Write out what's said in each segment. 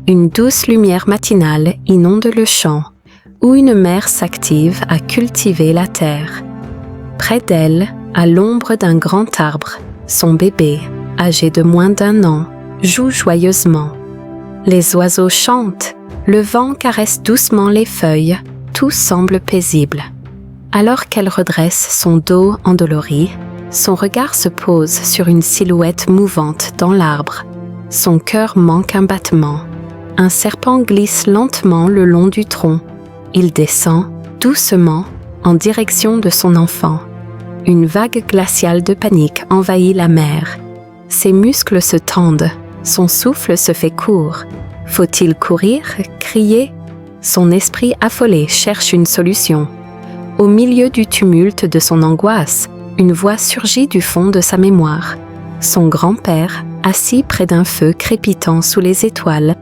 Une douce lumière matinale inonde le champ, où une mère s'active à cultiver la terre. Près d'elle, à l'ombre d'un grand arbre, son bébé, âgé de moins d'1 an, joue joyeusement. Les oiseaux chantent, le vent caresse doucement les feuilles, tout semble paisible. Alors qu'elle redresse son dos endolori, son regard se pose sur une silhouette mouvante dans l'arbre. Son cœur manque un battement. Un serpent glisse lentement le long du tronc. Il descend, doucement, en direction de son enfant. Une vague glaciale de panique envahit la mère. Ses muscles se tendent, son souffle se fait court. Faut-il courir, crier? Son esprit affolé cherche une solution. Au milieu du tumulte de son angoisse, une voix surgit du fond de sa mémoire. Son grand-père, assis près d'un feu crépitant sous les étoiles,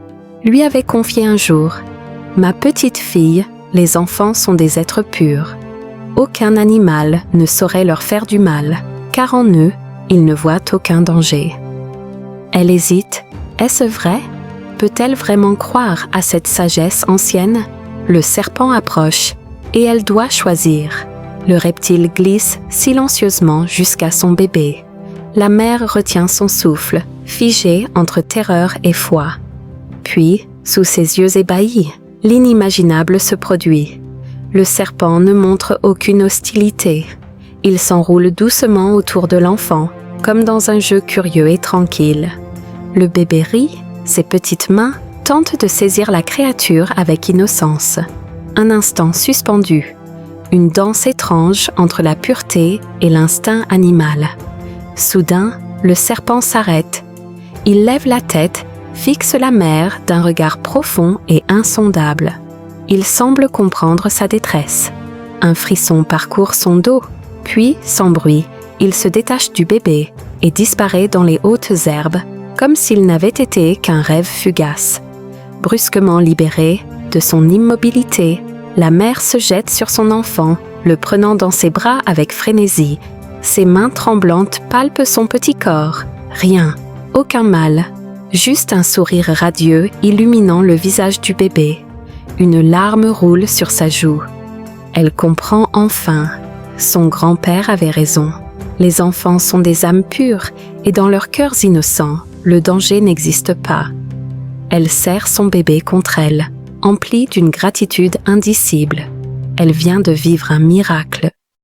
lui avait confié un jour « Ma petite fille, les enfants sont des êtres purs. Aucun animal ne saurait leur faire du mal, car en eux, ils ne voient aucun danger. » Elle hésite. Est-ce vrai? Peut-elle vraiment croire à cette sagesse ancienne? Le serpent approche, et elle doit choisir. Le reptile glisse silencieusement jusqu'à son bébé. La mère retient son souffle, figée entre terreur et foi. Puis, sous ses yeux ébahis, l'inimaginable se produit. Le serpent ne montre aucune hostilité. Il s'enroule doucement autour de l'enfant, comme dans un jeu curieux et tranquille. Le bébé rit, ses petites mains tentent de saisir la créature avec innocence. Un instant suspendu, une danse étrange entre la pureté et l'instinct animal. Soudain, le serpent s'arrête. Il lève la tête, fixe la mère d'un regard profond et insondable. Il semble comprendre sa détresse. Un frisson parcourt son dos, puis, sans bruit, il se détache du bébé et disparaît dans les hautes herbes, comme s'il n'avait été qu'un rêve fugace. Brusquement libérée de son immobilité, la mère se jette sur son enfant, le prenant dans ses bras avec frénésie. Ses mains tremblantes palpent son petit corps. Rien, aucun mal, juste un sourire radieux illuminant le visage du bébé. Une larme roule sur sa joue. Elle comprend enfin. Son grand-père avait raison. Les enfants sont des âmes pures et dans leurs cœurs innocents, le danger n'existe pas. Elle serre son bébé contre elle, emplie d'une gratitude indicible. Elle vient de vivre un miracle